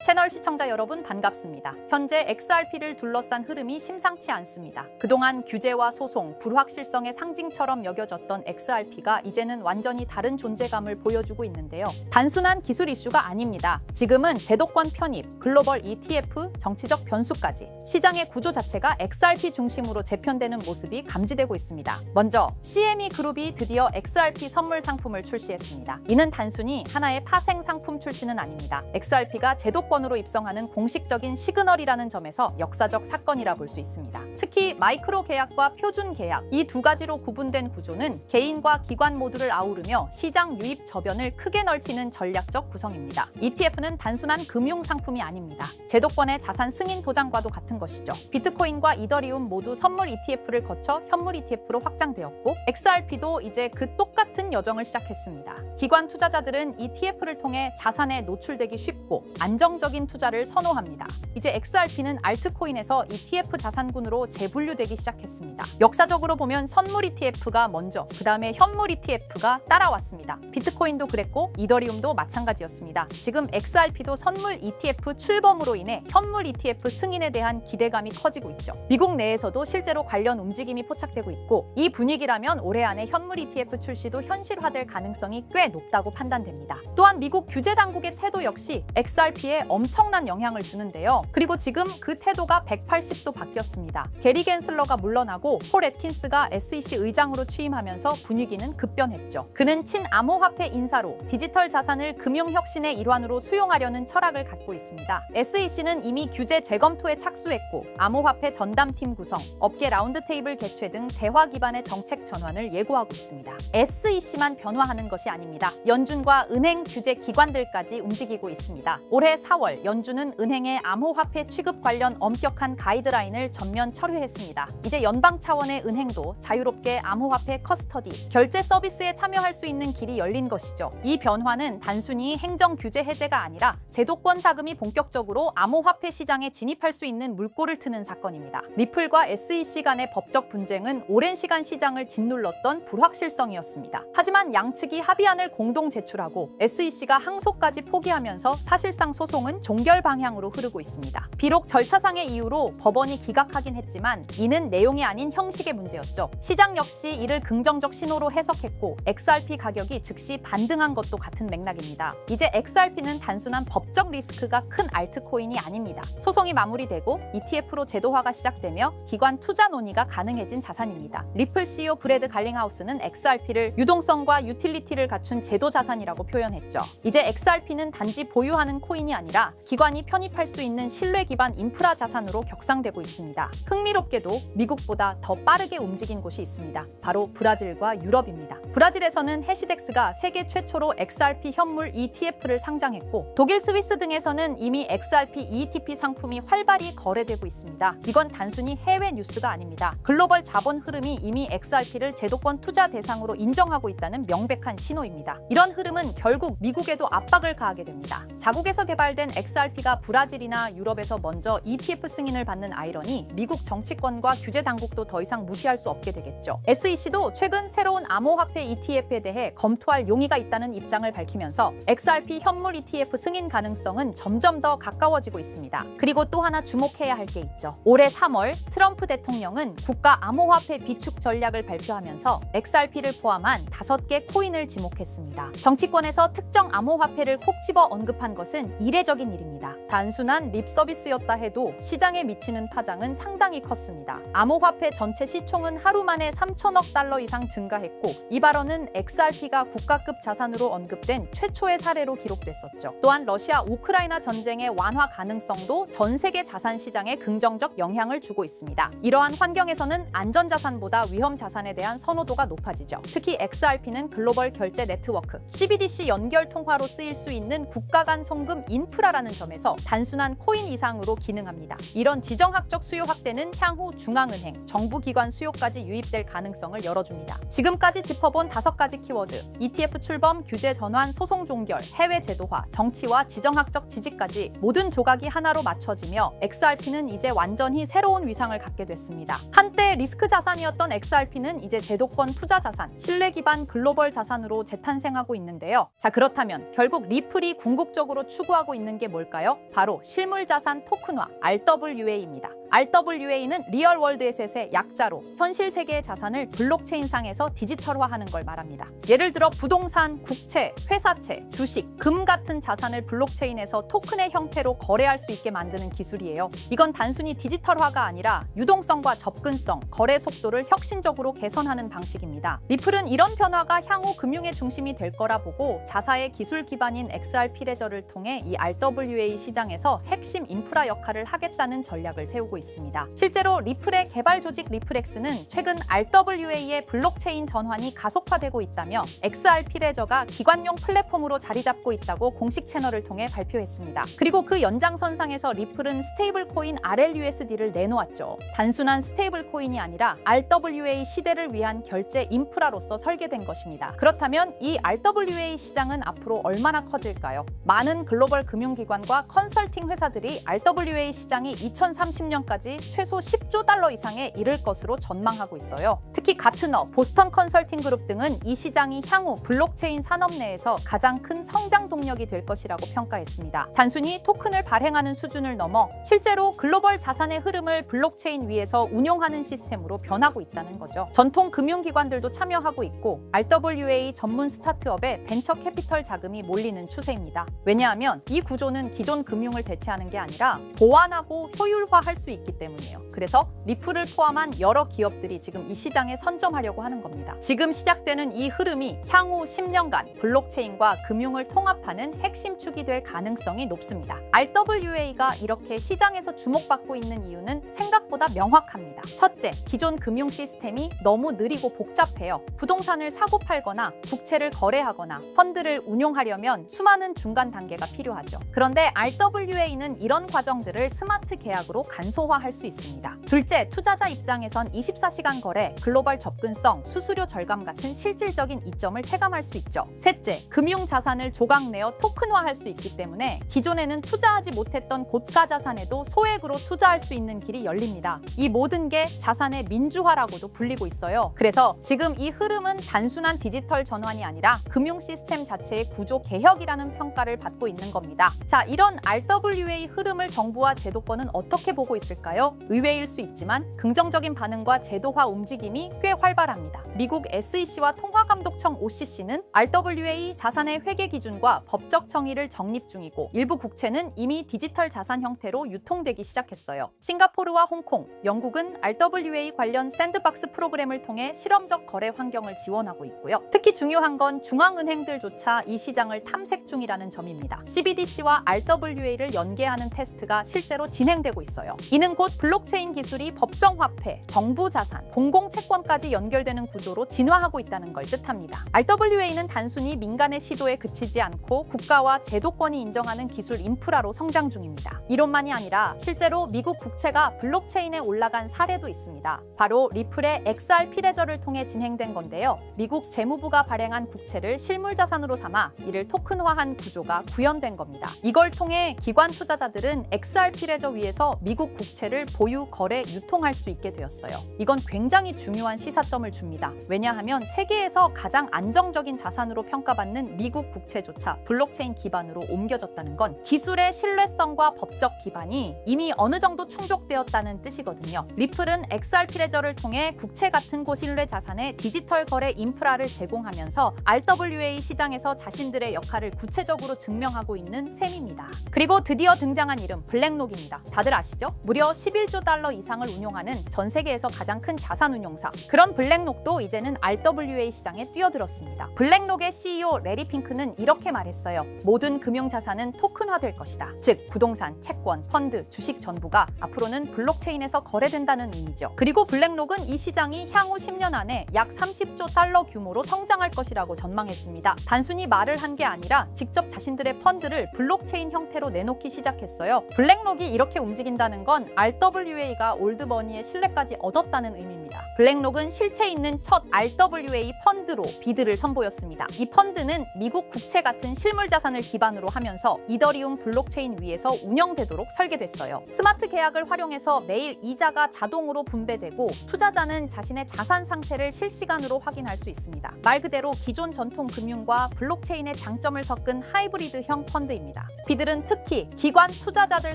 채널 시청자 여러분 반갑습니다. 현재 XRP를 둘러싼 흐름이 심상치 않습니다. 그동안 규제와 소송, 불확실성의 상징처럼 여겨졌던 XRP가 이제는 완전히 다른 존재감을 보여주고 있는데요. 단순한 기술 이슈가 아닙니다. 지금은 제도권 편입, 글로벌 ETF, 정치적 변수까지 시장의 구조 자체가 XRP 중심으로 재편되는 모습이 감지되고 있습니다. 먼저 CME 그룹이 드디어 XRP 선물 상품을 출시했습니다. 이는 단순히 하나의 파생 상품 출시는 아닙니다. XRP가 제도권으로 입성하는 공식적인 시그널이라는 점에서 역사적 사건이라 볼 수 있습니다. 특히 마이크로 계약과 표준 계약, 이 두 가지로 구분된 구조는 개인과 기관 모두를 아우르며 시장 유입 저변을 크게 넓히는 전략적 구성입니다. ETF는 단순한 금융 상품이 아닙니다. 제도권의 자산 승인 도장과도 같은 것이죠. 비트코인과 이더리움 모두 선물 ETF를 거쳐 현물 ETF로 확장되었고 XRP도 이제 그 똑같은 여정을 시작했습니다. 기관 투자자들은 ETF를 통해 자산에 노출되기 쉽고 안정적인 투자를 선호합니다. 이제 XRP는 알트코인에서 ETF 자산군으로 재분류되기 시작했습니다. 역사적으로 보면 선물 ETF가 먼저, 그 다음에 현물 ETF가 따라왔습니다. 비트코인도 그랬고 이더리움도 마찬가지였습니다. 지금 XRP도 선물 ETF 출범으로 인해 현물 ETF 승인에 대한 기대감이 커지고 있죠. 미국 내에서도 실제로 관련 움직임이 포착되고 있고 이 분위기라면 올해 안에 현물 ETF 출시도 현실화될 가능성이 꽤 높다고 판단됩니다. 또한 미국 규제 당국의 태도 역시 XRP에 엄청난 영향을 주는데요. 그리고 지금 그 태도가 180도 바뀌었습니다. 게리 겐슬러가 물러나고 폴 애킨스가 SEC 의장으로 취임하면서 분위기는 급변했죠. 그는 친암호화폐 인사로 디지털 자산을 금융혁신의 일환으로 수용하려는 철학을 갖고 있습니다. SEC는 이미 규제 재검토에 착수했고 암호화폐 전담팀 구성, 업계 라운드테이블 개최 등 대화 기반의 정책 전환을 예고하고 있습니다. SEC만 변화하는 것이 아닙니다. 연준과 은행 규제 기관들까지 움직이고 있습니다. 올해 4월 연준은 은행의 암호화폐 취급 관련 엄격한 가이드라인을 전면 철회했습니다. 이제 연방 차원의 은행도 자유롭게 암호화폐 커스터디, 결제 서비스에 참여할 수 있는 길이 열린 것이죠. 이 변화는 단순히 행정 규제 해제가 아니라 제도권 자금이 본격적으로 암호화폐 시장에 진입할 수 있는 물꼬를 트는 사건입니다. 리플과 SEC 간의 법적 분쟁은 오랜 시간 시장을 짓눌렀던 불확실성이었습니다. 하지만 양측이 합의안을 공동 제출하고 SEC가 항소까지 포기하면서 사실상 소송은 종결 방향으로 흐르고 있습니다. 비록 절차상의 이유로 법원이 기각하긴 했지만 이는 내용이 아닌 형식의 문제였죠. 시장 역시 이를 긍정적 신호로 해석했고 XRP 가격이 즉시 반등한 것도 같은 맥락입니다. 이제 XRP는 단순한 법적 리스크가 큰 알트코인이 아닙니다. 소송이 마무리되고 ETF로 제도화가 시작되며 기관 투자 논의가 가능해진 자산입니다. 리플 CEO 브래드 갈링하우스는 XRP를 유동성과 유틸리티를 갖춘 제도 자산이라고 표현했죠. 이제 XRP는 단지 보유하는 코인이 아니라 기관이 편입할 수 있는 신뢰 기반 인프라 자산으로 격상되고 있습니다. 흥미롭게도 미국보다 더 빠르게 움직인 곳이 있습니다. 바로 브라질과 유럽입니다. 브라질에서는 해시덱스가 세계 최초로 XRP 현물 ETF를 상장했고 독일, 스위스 등에서는 이미 XRP ETP 상품이 활발히 거래되고 있습니다. 이건 단순히 해외 뉴스가 아닙니다. 글로벌 자본 흐름이 이미 XRP를 제도권 투자 대상으로 인정하고 있다는 명백한 신호입니다. 이런 흐름은 결국 미국에도 압박을 가하게 됩니다. 자국에서 개발된 XRP가 브라질이나 유럽에서 먼저 ETF 승인을 받는 아이러니 미국 정치권과 규제 당국도 더 이상 무시할 수 없게 되겠죠. SEC도 최근 새로운 암호화폐 ETF에 대해 검토할 용의가 있다는 입장을 밝히면서 XRP 현물 ETF 승인 가능성은 점점 더 가까워지고 있습니다. 그리고 또 하나 주목해야 할 게 있죠. 올해 3월 트럼프 대통령은 국가 암호화폐 비축 전략을 발표하면서 XRP를 포함한 5개 코인을 지목했습니다. 정치권에서 특정 암호화폐를 콕 집어 언급한 것은 이례적인 일입니다. 단순한 립 서비스였다 해도 시장에 미치는 파장은 상당히 컸습니다. 암호화폐 전체 시총은 하루 만에 3천억 달러 이상 증가했고 이 발언은 XRP가 국가급 자산으로 언급된 최초의 사례로 기록됐었죠. 또한 러시아 우크라이나 전쟁의 완화 가능성도 전 세계 자산 시장에 긍정적 영향을 주고 있습니다. 이러한 환경에서는 안전자산보다 위험자산에 대한 선호도가 높아지죠. 특히 XRP는 글로벌 결제 네트워크, CBDC 연결 통화로 쓰일 수 있는 국가 간 송금 인프라라는 점에서 단순한 코인 이상으로 기능합니다. 이런 지정학적 수요 확대는 향후 중앙은행, 정부기관 수요까지 유입될 가능성을 열어줍니다. 지금까지 짚어본 5가지 키워드, ETF 출범, 규제 전환, 소송 종결, 해외 제도화, 정치와 지정학적 지지까지 모든 조각이 하나로 맞춰지며 XRP는 이제 완전히 새로운 위상을 갖게 됐습니다. 한때 리스크 자산이었던 XRP는 이제 제도권 투자 자산, 신뢰 기반 글로벌 자산으로 재탄생하고 있는데요. 자, 그렇다면 결국 리플이 궁극적으로 추구하고 있는 있는 게 뭘까요? 바로 실물자산 토큰화, RWA입니다. RWA는 리얼월드 에셋의 약자로 현실 세계의 자산을 블록체인상에서 디지털화하는 걸 말합니다. 예를 들어 부동산, 국채, 회사채, 주식, 금 같은 자산을 블록체인에서 토큰의 형태로 거래할 수 있게 만드는 기술이에요. 이건 단순히 디지털화가 아니라 유동성과 접근성, 거래 속도를 혁신적으로 개선하는 방식입니다. 리플은 이런 변화가 향후 금융의 중심이 될 거라 보고 자사의 기술 기반인 XRP 레저를 통해 이 RWA 시장에서 핵심 인프라 역할을 하겠다는 전략을 세우고 있습니다. 실제로 리플의 개발 조직 리플엑스는 최근 RWA의 블록체인 전환이 가속화되고 있다며 XRP 레저가 기관용 플랫폼으로 자리 잡고 있다고 공식 채널을 통해 발표했습니다. 그리고 그 연장선상에서 리플은 스테이블 코인 RLUSD를 내놓았죠. 단순한 스테이블 코인이 아니라 RWA 시대를 위한 결제 인프라로서 설계된 것입니다. 그렇다면 이 RWA 시장은 앞으로 얼마나 커질까요? 많은 글로벌 금융기관과 컨설팅 회사들이 RWA 시장이 2030년까지 최소 10조 달러 이상에 이를 것으로 전망하고 있어요. 특히 가트너, 보스턴 컨설팅 그룹 등은 이 시장이 향후 블록체인 산업 내에서 가장 큰 성장 동력이 될 것이라고 평가했습니다. 단순히 토큰을 발행하는 수준을 넘어 실제로 글로벌 자산의 흐름을 블록체인 위에서 운용하는 시스템으로 변하고 있다는 거죠. 전통 금융기관들도 참여하고 있고 RWA 전문 스타트업에 벤처 캐피털 자금이 몰리는 추세입니다. 왜냐하면 이 구조는 기존 금융을 대체하는 게 아니라 보완하고 효율화할 수 있기 때문이에요. 그래서 리플을 포함한 여러 기업들이 지금 이 시장에 선점하려고 하는 겁니다. 지금 시작되는 이 흐름이 향후 10년간 블록체인과 금융을 통합하는 핵심 축이 될 가능성이 높습니다. RWA가 이렇게 시장에서 주목받고 있는 이유는 생각보다 명확합니다. 첫째, 기존 금융 시스템이 너무 느리고 복잡해요. 부동산을 사고 팔거나 국채를 거래하거나 펀드를 운용하려면 수많은 중간 단계가 필요하죠. 그런데 RWA는 이런 과정들을 스마트 계약으로 간소화할 수 있습니다. 둘째, 투자자 입장에선 24시간 거래, 글로벌 접근성, 수수료 절감 같은 실질적인 이점을 체감할 수 있죠. 셋째, 금융 자산을 조각내어 토큰화할 수 있기 때문에 기존에는 투자하지 못했던 고가 자산에도 소액으로 투자할 수 있는 길이 열립니다. 이 모든 게 자산의 민주화라고도 불리고 있어요. 그래서 지금 이 흐름은 단순한 디지털 전환이 아니라 금융 시스템 자체의 구조 개혁이라는 평가를 받고 있는 겁니다. 자, 이런 RWA 흐름을 정부와 제도권은 어떻게 보고 있을까요? 의외일 수 있지만 긍정적인 반응과 제도화 움직임이 꽤 활발합니다. 미국 SEC와 통화감독청 OCC는 RWA 자산의 회계 기준과 법적 정의를 정립 중이고 일부 국채는 이미 디지털 자산 형태로 유통되기 시작했어요. 싱가포르와 홍콩, 영국은 RWA 관련 샌드박스 프로그램을 통해 실험적 거래 환경을 지원하고 있고요. 특히 중요한 건 중앙은행들조차 이 시장을 탐색 중이라는 점입니다. CBDC와 RWA를 연계하는 테스트가 실제로 진행되고 있어요. 이는 곧 블록체인 기술이 법정화폐, 정부자산, 공공채권까지 연결되는 구조로 진화하고 있다는 걸 뜻합니다. RWA는 단순히 민간의 시도에 그치지 않고 국가와 제도권이 인정하는 기술 인프라로 성장 중입니다. 이론만이 아니라 실제로 미국 국채가 블록체인에 올라간 사례도 있습니다. 바로 리플의 XRP 레저를 통해 진행된 건데요. 미국 재무부가 발행한 국채를 실물자산으로 삼아 이를 토큰화한 구조가 구현된 겁니다. 이걸 통해 기관 투자자들은 XRP 레저 위에서 미국 국채를 보유, 거래, 유통할 수 있게 되었어요. 이건 굉장히 중요한 시사점을 줍니다. 왜냐하면 세계에서 가장 안정적인 자산으로 평가받는 미국 국채조차 블록체인 기반으로 옮겨졌다는 건 기술의 신뢰성과 법적 기반이 이미 어느 정도 충족되었다는 뜻이거든요. 리플은 XRP 레저를 통해 국채 같은 고신뢰 자산의 디지털 거래 인프라를 제공하면서 RWA 시장에서 자신들의 역할을 구체적으로 증명하고 있는 셈입니다. 그리고 드디어 등장한 이름 블랙록입니다. 다들 아시죠? 무려 11조 달러 이상을 운용하는 전 세계에서 가장 큰 자산 운용사. 그런 블랙록도 이제는 RWA 시장에 뛰어들었습니다. 블랙록의 CEO 레리 핑크는 이렇게 말했어요. 모든 금융 자산은 토큰화될 것이다. 즉 부동산, 채권, 펀드, 주식 전부가 앞으로는 블록체인에서 거래된다는 의미죠. 그리고 블랙록은 이 시장이 향후 10년 안에 약 30조 달러 규모로 성장할 것이라고 전망했습니다. 단순히 말을 한 게 아니라 직접 자신들의 펀드를 블록체인 형태로 내놓기 시작했어요. 블랙록이 이렇게 움직인다는 건 RWA가 올드머니의 신뢰까지 얻었다는 의미입니다. 있습니다. 블랙록은 실체 있는 첫 RWA 펀드로 비드를 선보였습니다. 이 펀드는 미국 국채 같은 실물 자산을 기반으로 하면서 이더리움 블록체인 위에서 운영되도록 설계됐어요. 스마트 계약을 활용해서 매일 이자가 자동으로 분배되고 투자자는 자신의 자산 상태를 실시간으로 확인할 수 있습니다. 말 그대로 기존 전통 금융과 블록체인의 장점을 섞은 하이브리드형 펀드입니다. 비들은 특히 기관 투자자들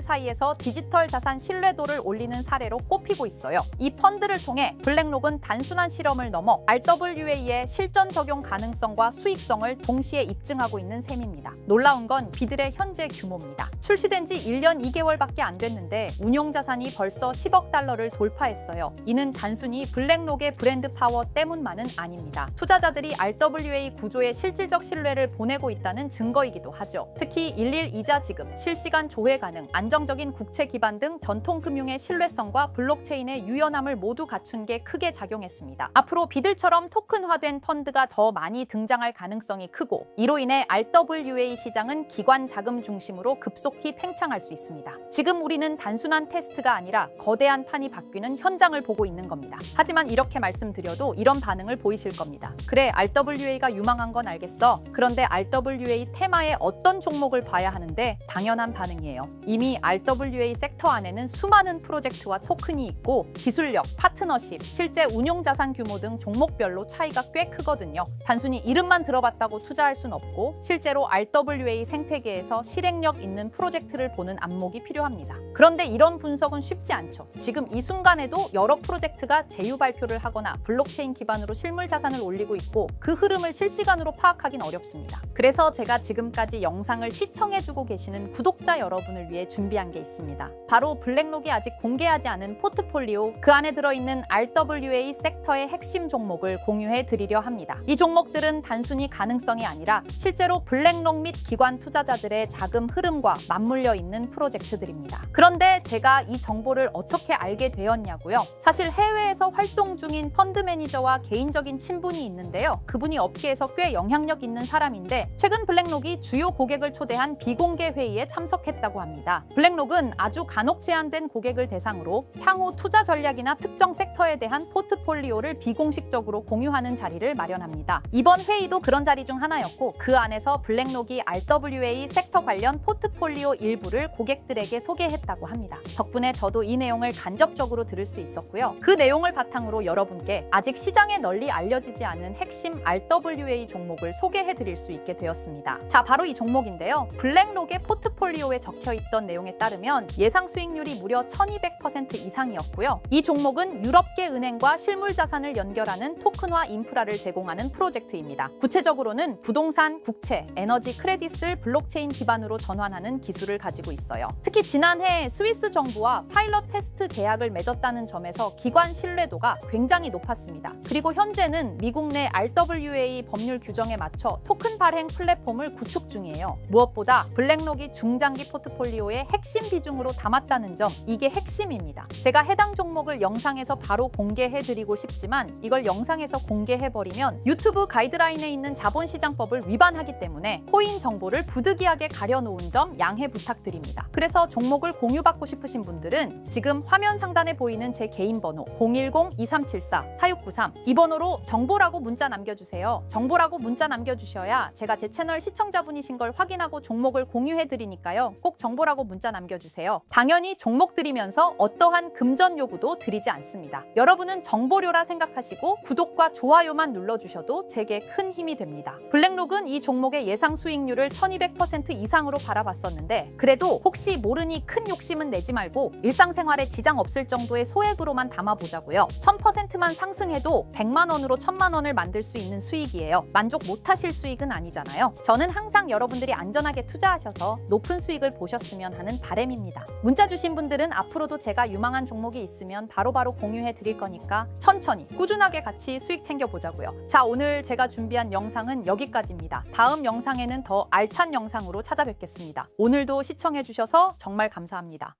사이에서 디지털 자산 신뢰도를 올리는 사례로 꼽히고 있어요. 이 펀드를 통해 블랙록은 단순한 실험을 넘어 RWA의 실전 적용 가능성과 수익성을 동시에 입증하고 있는 셈입니다. 놀라운 건 비들의 현재 규모입니다. 출시된 지 1년 2개월밖에 안 됐는데 운용 자산이 벌써 10억 달러를 돌파했어요. 이는 단순히 블랙록의 브랜드 파워 때문만은 아닙니다. 투자자들이 RWA 구조에 실질적 신뢰를 보내고 있다는 증거이기도 하죠. 특히 일일 이자 지급, 실시간 조회 가능, 안정적인 국채 기반 등 전통 금융의 신뢰성과 블록체인의 유연함을 모두 갖춘 게 크게 작용했습니다. 앞으로 비들처럼 토큰화된 펀드가 더 많이 등장할 가능성이 크고 이로 인해 RWA 시장은 기관 자금 중심으로 급속히 팽창할 수 있습니다. 지금 우리는 단순한 테스트가 아니라 거대한 판이 바뀌는 현장을 보고 있는 겁니다. 하지만 이렇게 말씀드려도 이런 반응을 보이실 겁니다. 그래, RWA가 유망한 건 알겠어. 그런데 RWA 테마에 어떤 종목을 봐야 하는데 당연한 반응이에요. 이미 RWA 섹터 안에는 수많은 프로젝트와 토큰이 있고 기술력, 파트너십, 실제 운용 자산 규모 등 종목별로 차이가 꽤 크거든요. 단순히 이름만 들어봤다고 투자할 순 없고 실제로 RWA 생태계에서 실행력 있는 프로젝트를 보는 안목이 필요합니다. 그런데 이런 분석은 쉽지 않죠. 지금 이 순간에도 여러 프로젝트가 제휴 발표를 하거나 블록체인 기반으로 실물 자산을 올리고 있고 그 흐름을 실시간으로 파악하긴 어렵습니다. 그래서 제가 지금까지 영상을 시청해주고 계시는 구독자 여러분을 위해 준비한 게 있습니다. 바로 블랙록이 아직 공개하지 않은 포트폴리오, 그 안에 들어있는 RWA 섹터의 핵심 종목을 공유해 드리려 합니다. 이 종목들은 단순히 가능성이 아니라 실제로 블랙록 및 기관 투자자들의 자금 흐름과 맞물려 있는 프로젝트들입니다. 그런데 제가 이 정보를 어떻게 알게 되었냐고요? 사실 해외에서 활동 중인 펀드 매니저와 개인적인 친분이 있는데요. 그분이 업계에서 꽤 영향력 있는 사람인데 최근 블랙록이 주요 고객을 초대한 비공개 회의에 참석했다고 합니다. 블랙록은 아주 간혹 제한된 고객을 대상으로 향후 투자 전략이나 특정 섹터에 대한 포트폴리오를 비공식적으로 공유하는 자리를 마련합니다. 이번 회의도 그런 자리 중 하나였고 그 안에서 블랙록이 RWA 섹터 관련 포트폴리오 일부를 고객들에게 소개했다고 합니다. 덕분에 저도 이 내용을 간접적으로 들을 수 있었고요. 그 내용을 바탕으로 여러분께 아직 시장에 널리 알려지지 않은 핵심 RWA 종목을 소개해 드릴 수 있게 되었습니다. 자, 바로 이 종목인데요. 블랙록의 포트폴리오에 적혀있던 내용에 따르면 예상 수익률이 무려 1200% 이상이었고요. 이 종목은 유럽계 은행과 실물 자산을 연결하는 토큰화 인프라를 제공하는 프로젝트입니다. 구체적으로는 부동산, 국채, 에너지 크레딧을 블록체인 기반으로 전환하는 기술을 가지고 있어요. 특히 지난해 스위스 정부와 파일럿 테스트 계약을 맺었다는 점에서 기관 신뢰도가 굉장히 높았습니다. 그리고 현재는 미국 내 RWA 법률 규정에 맞춰 토큰 발행 플랫폼을 구축 중이에요. 무엇보다 블랙록이 중장기 포트폴리오의 핵심 비중으로 담았다는 점, 이게 핵심입니다. 제가 해당 종목을 영상에서 바로 공개해드리고 싶지만 이걸 영상에서 공개해버리면 유튜브 가이드라인에 있는 자본시장법을 위반하기 때문에 코인 정보를 부득이하게 가려놓은 점 양해 부탁드립니다. 그래서 종목을 공유받고 싶으신 분들은 지금 화면 상단에 보이는 제 개인 번호 010-2374-4693 이 번호로 정보라고 문자 남겨주세요. 정보라고 문자 남겨주셔야 제가 제 채널 시청자분이신 걸 확인하고 종목을 공유해드리니까요. 꼭 정보라고 문자 남겨주세요. 당연히 종목 드리면서 어떠한 금전 요구도 드리지 않습니다. 여러분은 정보료라 생각하시고 구독과 좋아요만 눌러주셔도 제게 큰 힘이 됩니다. 블랙록은 이 종목의 예상 수익률을 1200% 이상으로 바라봤었는데 그래도 혹시 모르니 큰 욕심은 내지 말고 일상생활에 지장 없을 정도의 소액으로만 담아보자고요. 1000%만 상승해도 100만 원으로 1000만 원을 만들 수 있는 수익이에요. 만족 못하실 수익은 아니잖아요. 저는 항상 여러분들이 안전하게 투자하셔서 높은 수익을 보셨으면 하는 바람입니다. 문자 주신 분들은 앞으로도 제가 유망한 종목이 있으면 바로바로 공유해 드릴 거니까 천천히 꾸준하게 같이 수익 챙겨보자고요. 자, 오늘 제가 준비한 영상은 여기까지입니다. 다음 영상에는 더 알찬 영상으로 찾아뵙겠습니다. 오늘도 시청해 주셔서 정말 감사합니다.